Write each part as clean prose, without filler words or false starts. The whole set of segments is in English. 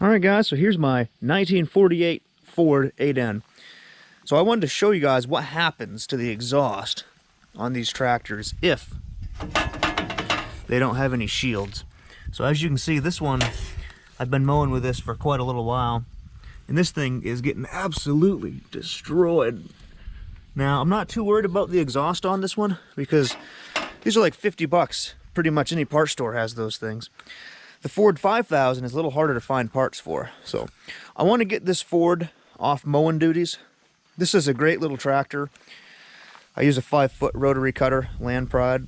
Alright guys, so here's my 1948 Ford 8N. So I wanted to show you guys what happens to the exhaust on these tractors if they don't have any shields. So as you can see, this one, I've been mowing with this for quite a little while, and this thing is getting absolutely destroyed. Now, I'm not too worried about the exhaust on this one because these are like 50 bucks. Pretty much any part store has those things. The Ford 5000 is a little harder to find parts for. So I want to get this Ford off mowing duties. This is a great little tractor. I use a 5-foot rotary cutter, Land Pride.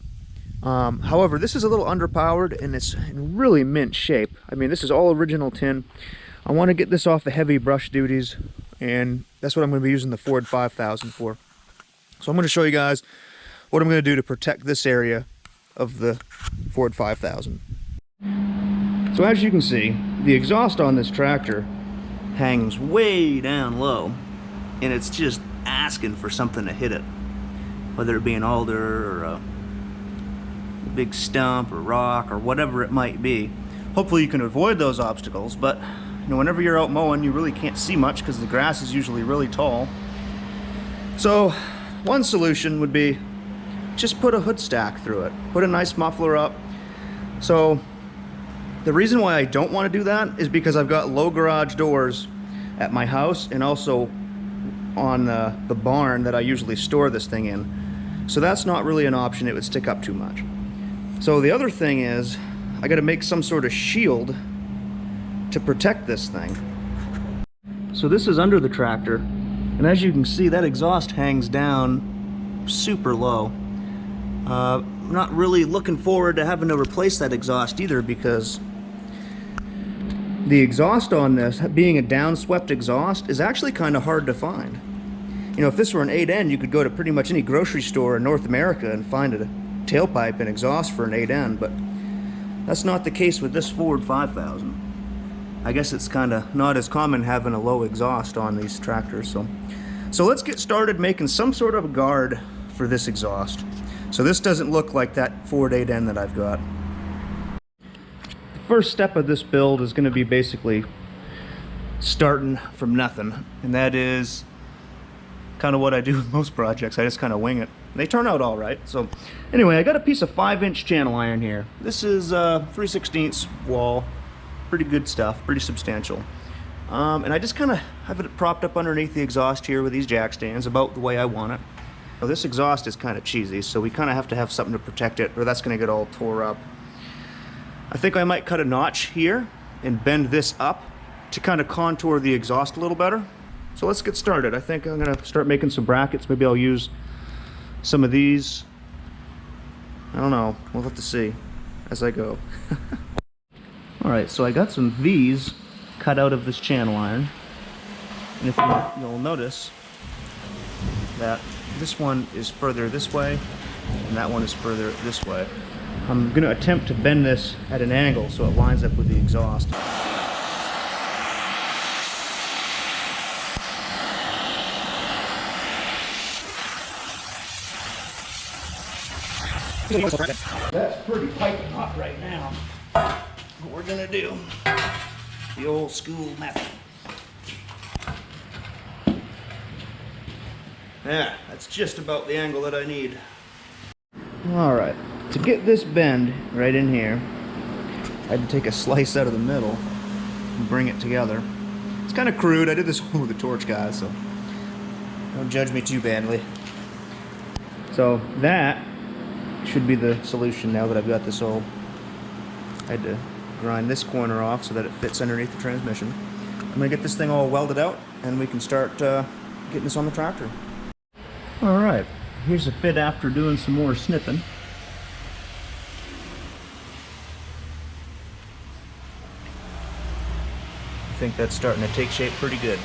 However, this is a little underpowered and it's in really mint shape. I mean, this is all original tin. I want to get this off the heavy brush duties, and that's what I'm going to be using the Ford 5000 for. So I'm going to show you guys what I'm going to do to protect this area of the Ford 5000. So as you can see, the exhaust on this tractor hangs way down low, and it's just asking for something to hit it, whether it be an alder or a big stump or rock or whatever it might be. Hopefully you can avoid those obstacles, but you know, whenever you're out mowing, you really can't see much because the grass is usually really tall. So one solution would be just put a hood stack through it, put a nice muffler up. So the reason why I don't want to do that is because I've got low garage doors at my house and also on the barn that I usually store this thing in. So that's not really an option. It would stick up too much. So the other thing is I got to make some sort of shield to protect this thing. So this is under the tractor, and as you can see, that exhaust hangs down super low. I'm not really looking forward to having to replace that exhaust either, because the exhaust on this, being a downswept exhaust, is actually kind of hard to find. You know, if this were an 8N, you could go to pretty much any grocery store in North America and find a tailpipe and exhaust for an 8N, but that's not the case with this Ford 5000. I guess it's kind of not as common having a low exhaust on these tractors. So let's get started making some sort of a guard for this exhaust, so this doesn't look like that Ford 8N that I've got. The first step of this build is going to be basically starting from nothing, and that is kind of what I do with most projects. I just kind of wing it. They turn out all right. So anyway, I got a piece of 5-inch channel iron here. This is 3/16 wall. Pretty good stuff, pretty substantial. And I just kind of have it propped up underneath the exhaust here with these jack stands about the way I want it. Now, this exhaust is kind of cheesy, so we kind of have to have something to protect it, or that's going to get all tore up. I think I might cut a notch here and bend this up to kind of contour the exhaust a little better. So let's get started. I think I'm going to start making some brackets. Maybe I'll use some of these. I don't know. We'll have to see as I go. Alright, so I got some V's cut out of this channel iron. And if you'll notice that this one is further this way and that one is further this way. I'm going to attempt to bend this at an angle so it lines up with the exhaust. That's pretty piping hot right now. What we're gonna do, the old school method. Yeah, that's just about the angle that I need. Alright, to get this bend right in here, I had to take a slice out of the middle and bring it together. It's kind of crude. I did this with a torch, guys, so don't judge me too badly. So that should be the solution now that I've got this all. I had to grind this corner off so that it fits underneath the transmission. I'm going to get this thing all welded out and we can start getting this on the tractor. Alright, here's a fit after doing some more snipping. I think that's starting to take shape pretty good.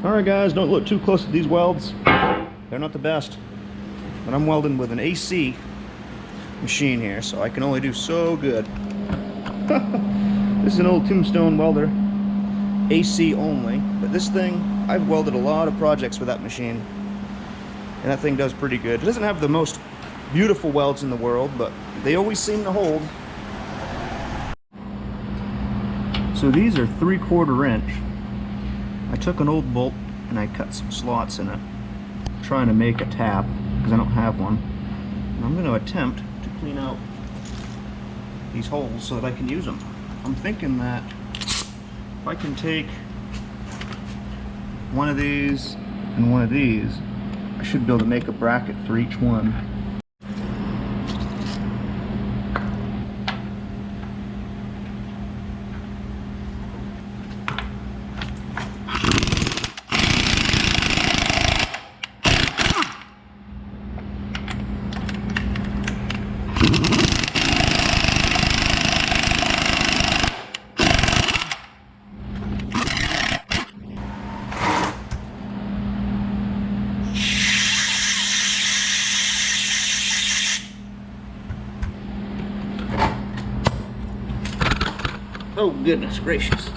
Alright guys, don't look too close at these welds. They're not the best. But I'm welding with an AC machine here, so I can only do so good. This is an old Tombstone welder, AC only, but this thing, I've welded a lot of projects with that machine, and that thing does pretty good. It doesn't have the most beautiful welds in the world, but they always seem to hold. So these are 3/4 inch. I took an old bolt and I cut some slots in it, trying to make a tap, because I don't have one. And I'm going to attempt to clean out these holes so that I can use them. I'm thinking that if I can take one of these and one of these, I should be able to make a bracket for each one. Oh, goodness gracious.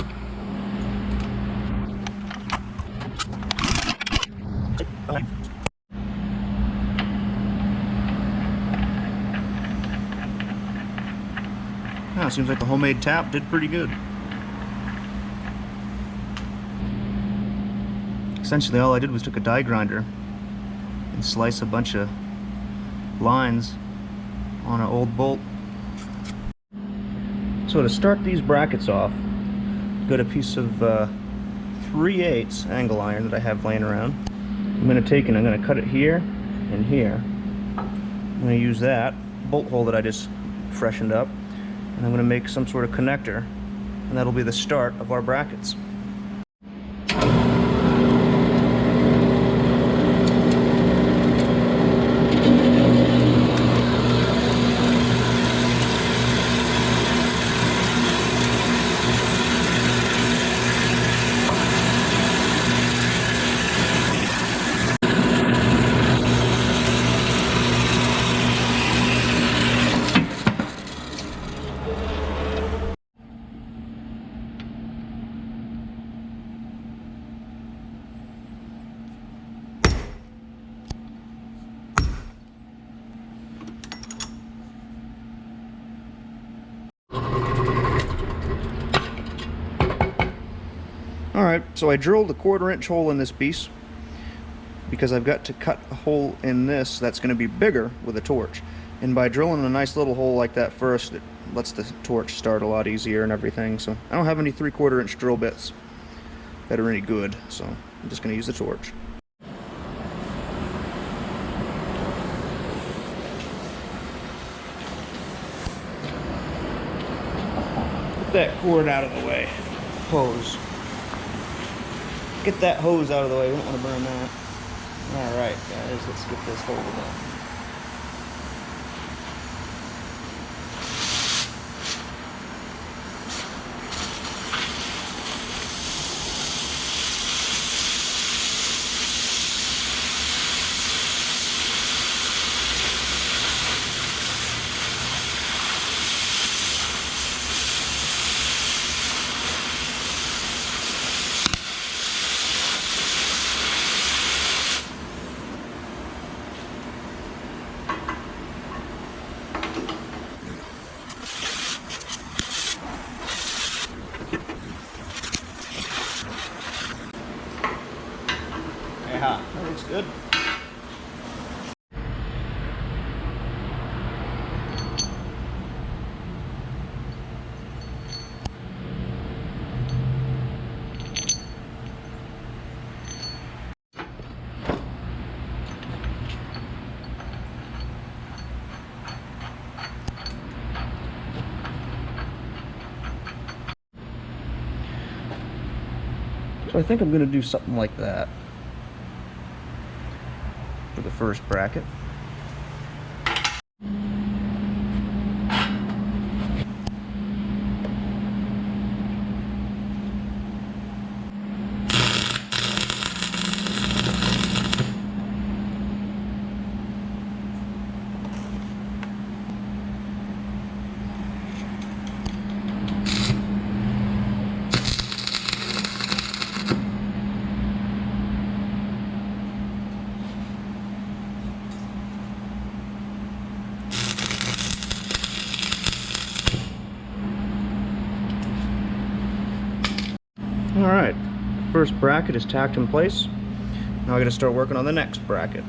Now, it seems like the homemade tap did pretty good. Essentially, all I did was took a die grinder and slice a bunch of lines on an old bolt. So to start these brackets off, got a piece of 3/8 angle iron that I have laying around. I'm going to take and I'm going to cut it here and here. I'm going to use that bolt hole that I just freshened up, and I'm going to make some sort of connector, and that'll be the start of our brackets. Alright, so I drilled a 1/4 inch hole in this piece because I've got to cut a hole in this that's going to be bigger with a torch. And by drilling a nice little hole like that first, it lets the torch start a lot easier and everything. So I don't have any 3/4 inch drill bits that are any good, so I'm just going to use the torch. Put that cord out of the way. Hose. Get that hose out of the way, we don't want to burn that. Alright guys, let's get this hole done. Yeah, that looks good. So I think I'm going to do something like that for the first bracket. Alright, first bracket is tacked in place. Now I gotta start working on the next bracket.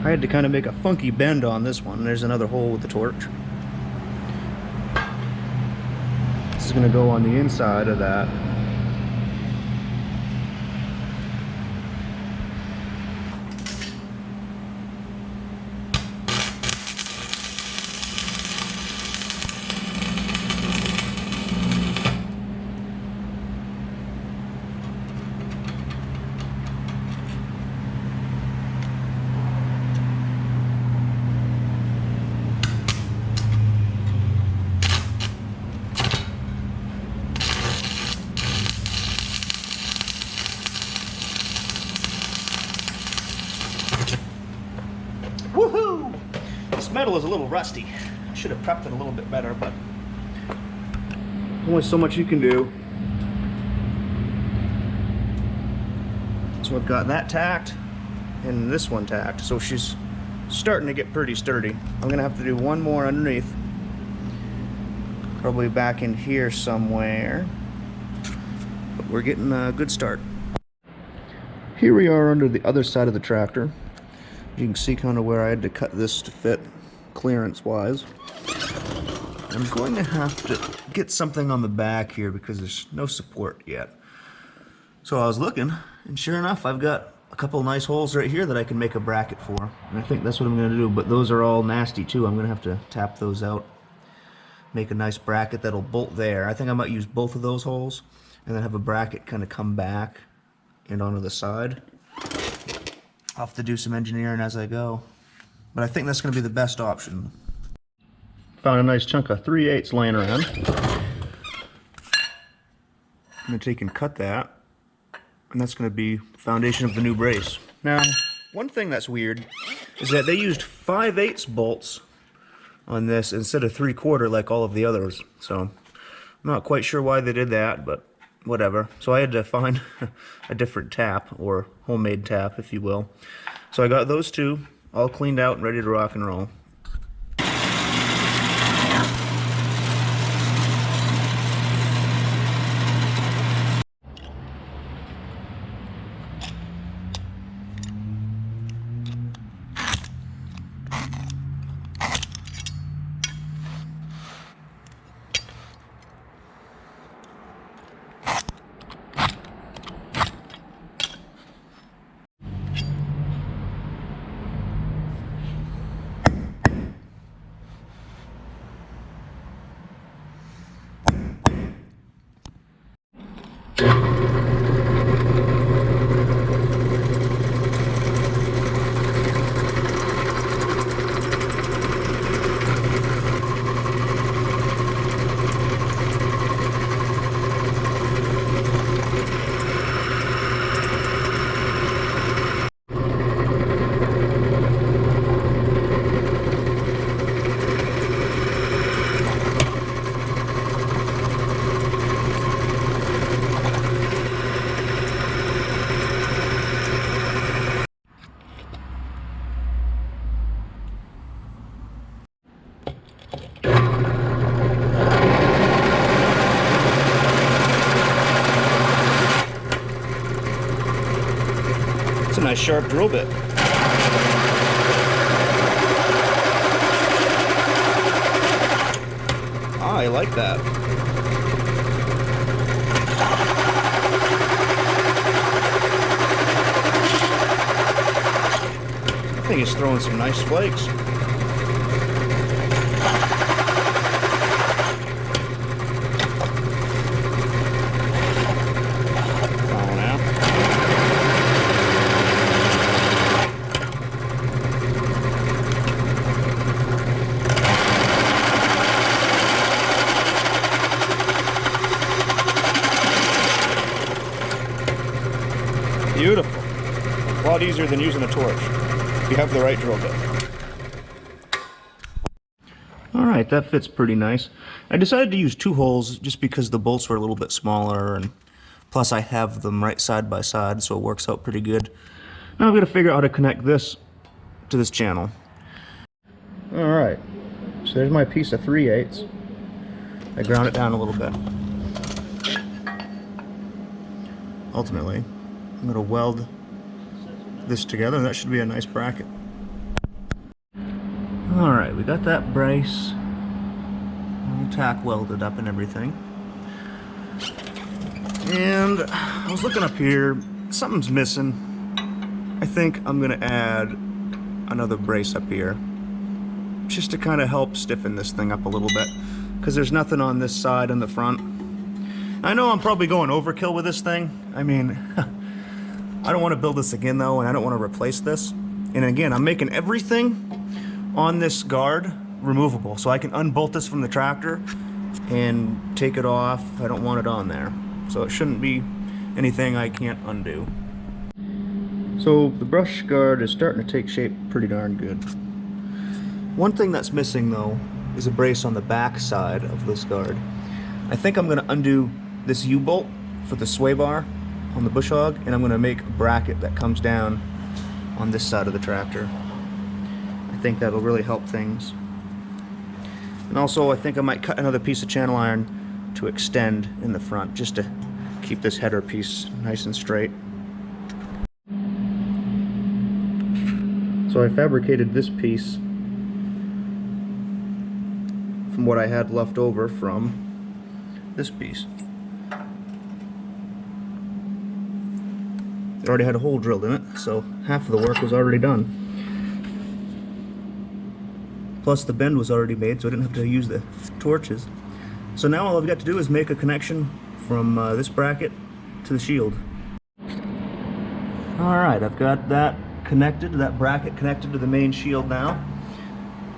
I had to kind of make a funky bend on this one. There's another hole with the torch. This is gonna go on the inside of that. Woohoo! This metal is a little rusty. I should have prepped it a little bit better, but only so much you can do. So I've got that tacked and this one tacked, so she's starting to get pretty sturdy. I'm gonna have to do one more underneath, probably back in here somewhere, but we're getting a good start. Here we are under the other side of the tractor. You can see kind of where I had to cut this to fit clearance wise. I'm going to have to get something on the back here because there's no support yet. So I was looking, and sure enough, I've got a couple nice holes right here that I can make a bracket for. And I think that's what I'm going to do, but those are all nasty too. I'm going to have to tap those out, make a nice bracket that'll bolt there. I think I might use both of those holes and then have a bracket kind of come back and onto the side. I'll have to do some engineering as I go, but I think that's going to be the best option. Found a nice chunk of 3/8 laying around. I'm going to take and cut that, and that's going to be foundation of the new brace. Now, one thing that's weird is that they used 5/8 bolts on this instead of 3/4 like all of the others, so I'm not quite sure why they did that, but whatever. So I had to find a different tap, or homemade tap if you will. So I got those two all cleaned out and ready to rock and roll. It's a nice sharp drill bit. Ah, I like that. I think it's throwing some nice flakes. Beautiful. A lot easier than using a torch if you have the right drill bit. Alright, that fits pretty nice. I decided to use 2 holes just because the bolts were a little bit smaller, and plus I have them right side by side, so it works out pretty good. Now I've got to figure out how to connect this to this channel. Alright, so there's my piece of 3/8. I ground it down a little bit. Ultimately, I'm going to weld this together, and that should be a nice bracket. Alright, we got that brace all tack welded up and everything. And I was looking up here, something's missing. I think I'm going to add another brace up here, just to kind of help stiffen this thing up a little bit, because there's nothing on this side on the front. I know I'm probably going overkill with this thing. I mean, I don't want to build this again though, and I don't want to replace this. And again, I'm making everything on this guard removable, so I can unbolt this from the tractor and take it off if I don't want it on there. So it shouldn't be anything I can't undo. So the brush guard is starting to take shape pretty darn good. One thing that's missing though is a brace on the back side of this guard. I think I'm going to undo this U-bolt for the sway bar on the bush hog, and I'm going to make a bracket that comes down on this side of the tractor. I think that'll really help things. And also I think I might cut another piece of channel iron to extend in the front, just to keep this header piece nice and straight. So I fabricated this piece from what I had left over from this piece. It already had a hole drilled in it, so half of the work was already done. Plus the bend was already made, so I didn't have to use the torches. So now all I've got to do is make a connection from this bracket to the shield. Alright, I've got that connected, that bracket connected to the main shield now.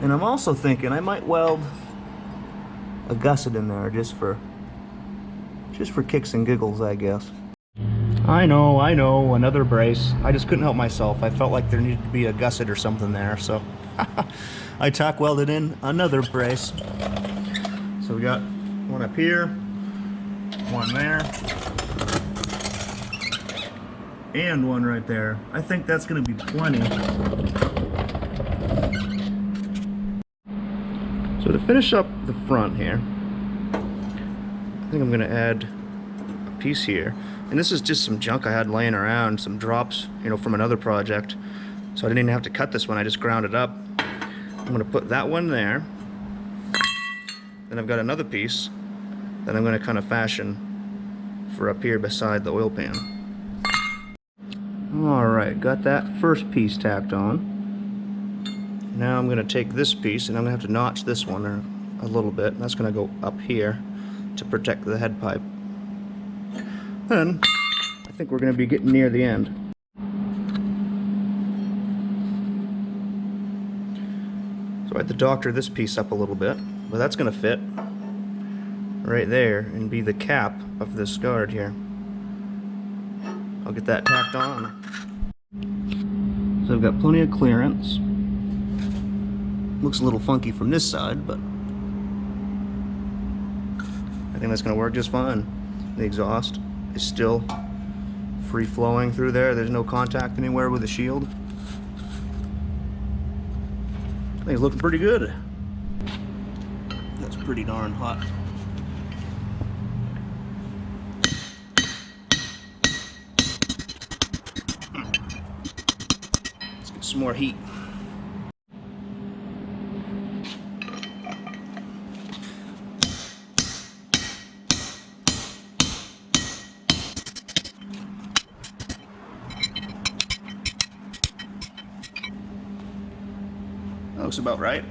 And I'm also thinking I might weld a gusset in there just for kicks and giggles, I guess. I know, another brace. I just couldn't help myself. I felt like there needed to be a gusset or something there, so I tack welded in another brace. So we got one up here, one there, and one right there. I think that's going to be plenty. So to finish up the front here, I think I'm going to add a piece here. And this is just some junk I had laying around, some drops, you know, from another project. So I didn't even have to cut this one, I just ground it up. I'm going to put that one there. Then I've got another piece that I'm going to kind of fashion for up here beside the oil pan. Alright, got that first piece tacked on. Now I'm going to take this piece and I'm going to have to notch this one a little bit. And that's going to go up here to protect the head pipe. Then I think we're going to be getting near the end. So I had to doctor this piece up a little bit, but that's going to fit right there and be the cap of this guard here. I'll get that tacked on. So I've got plenty of clearance. Looks a little funky from this side, but I think that's going to work just fine. The exhaust is still free flowing through there. There's no contact anywhere with the shield. I think it's looking pretty good. That's pretty darn hot. Let's get some more heat. Looks about right.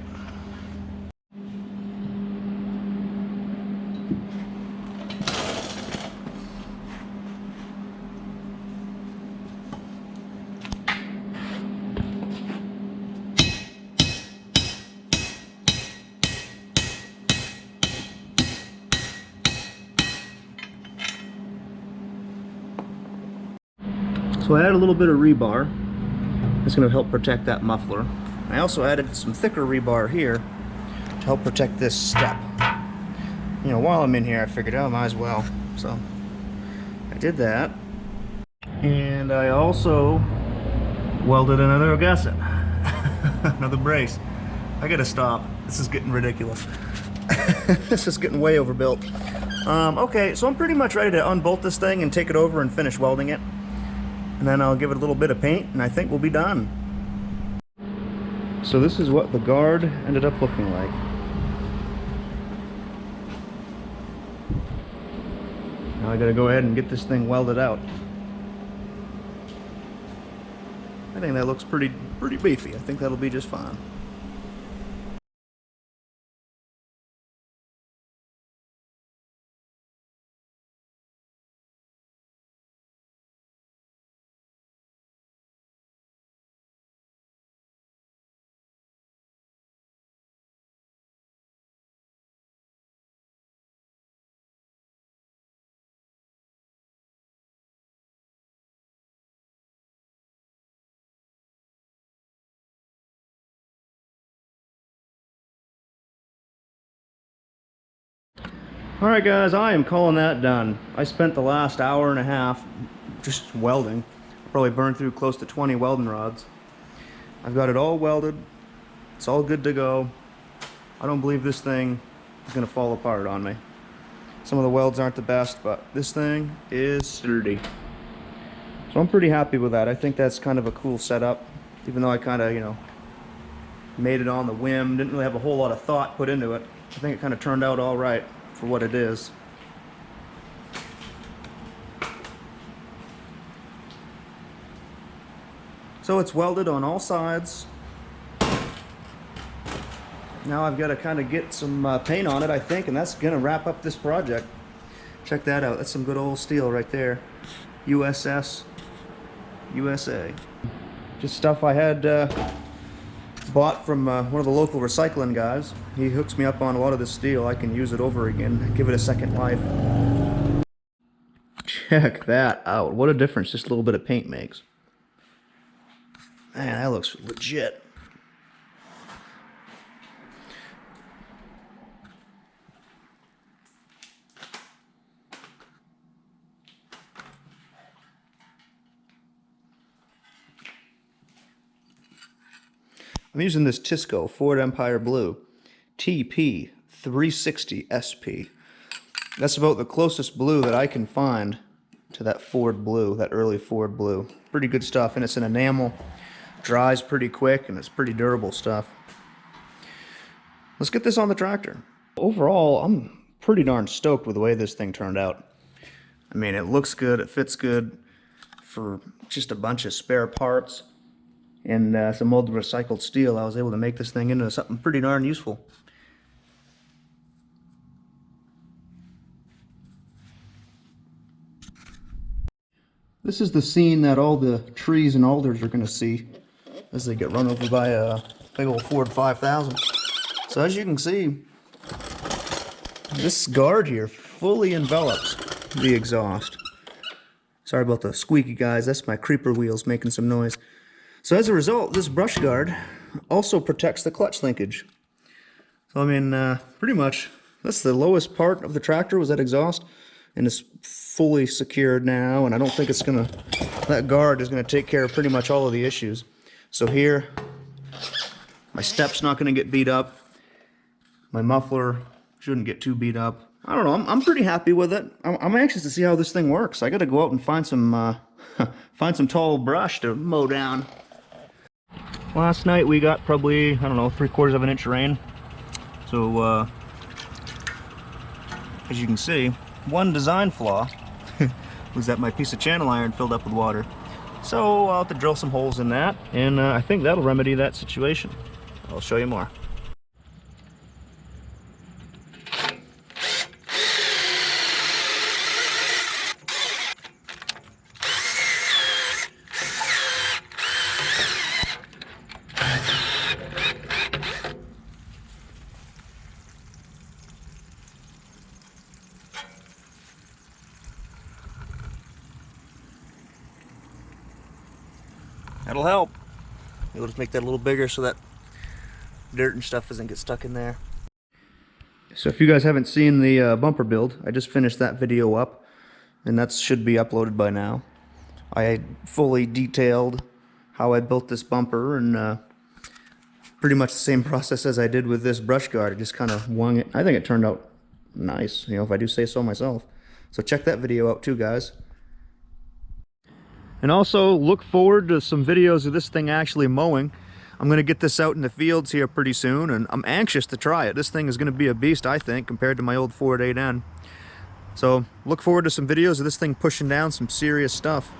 So I added a little bit of rebar. It's going to help protect that muffler. I also added some thicker rebar here to help protect this step. You know, while I'm in here, I figured, oh, might as well. So I did that. And I also welded another gusset. Another brace. I gotta stop. This is getting ridiculous. This is getting way overbuilt. Okay, so I'm pretty much ready to unbolt this thing and take it over and finish welding it. And then I'll give it a little bit of paint and I think we'll be done. So this is what the guard ended up looking like. Now I gotta go ahead and get this thing welded out. I think that looks pretty beefy. I think that'll be just fine. Alright guys, I am calling that done. I spent the last hour and a half just welding. Probably burned through close to 20 welding rods. I've got it all welded. It's all good to go. I don't believe this thing is going to fall apart on me. Some of the welds aren't the best, but this thing is sturdy. So I'm pretty happy with that. I think that's kind of a cool setup. Even though I kind of, you know, made it on the whim, didn't really have a whole lot of thought put into it. I think it kind of turned out all right for what it is. So it's welded on all sides. Now I've got to kind of get some paint on it, I think, and that's going to wrap up this project. Check that out. That's some good old steel right there. USS USA. Just stuff I had bought from one of the local recycling guys. He hooks me up on a lot of this steel. I can use it over again, give it a second life. Check that out. What a difference just a little bit of paint makes. Man, that looks legit. I'm using this Tisco Ford Empire Blue TP 360 SP. That's about the closest blue that I can find to that Ford blue, that early Ford blue. Pretty good stuff, and it's an enamel. Dries pretty quick, and it's pretty durable stuff. Let's get this on the tractor. Overall, I'm pretty darn stoked with the way this thing turned out. I mean, it looks good, it fits good for just a bunch of spare parts. And some old recycled steel, I was able to make this thing into something pretty darn useful. This is the scene that all the trees and alders are going to see as they get run over by a big old Ford 5000. So as you can see, this guard here fully envelops the exhaust. Sorry about the squeaky, guys. That's my creeper wheels making some noise. So as a result, this brush guard also protects the clutch linkage. So I mean, pretty much, that's the lowest part of the tractor was that exhaust, and it's fully secured now, and I don't think it's gonna, that guard is gonna take care of pretty much all of the issues. So here, my step's not gonna get beat up. My muffler shouldn't get too beat up. I don't know, I'm pretty happy with it. I'm anxious to see how this thing works. I gotta go out and find some, find some tall brush to mow down. Last night we got probably, I don't know, 3/4 of an inch rain. So, as you can see, one design flaw was that my piece of channel iron filled up with water. So I'll have to drill some holes in that, and I think that'll remedy that situation. I'll show you more. That'll help. We'll just make that a little bigger so that dirt and stuff doesn't get stuck in there. So if you guys haven't seen the bumper build, I just finished that video up, and that should be uploaded by now. I fully detailed how I built this bumper and Pretty much the same process as I did with this brush guard. I just kind of wung it. I think it turned out nice, you know, if I do say so myself. So check that video out too, guys. And also look forward to some videos of this thing actually mowing. I'm going to get this out in the fields here pretty soon, and I'm anxious to try it. This thing is going to be a beast, I think, compared to my old Ford 8N. So look forward to some videos of this thing pushing down some serious stuff.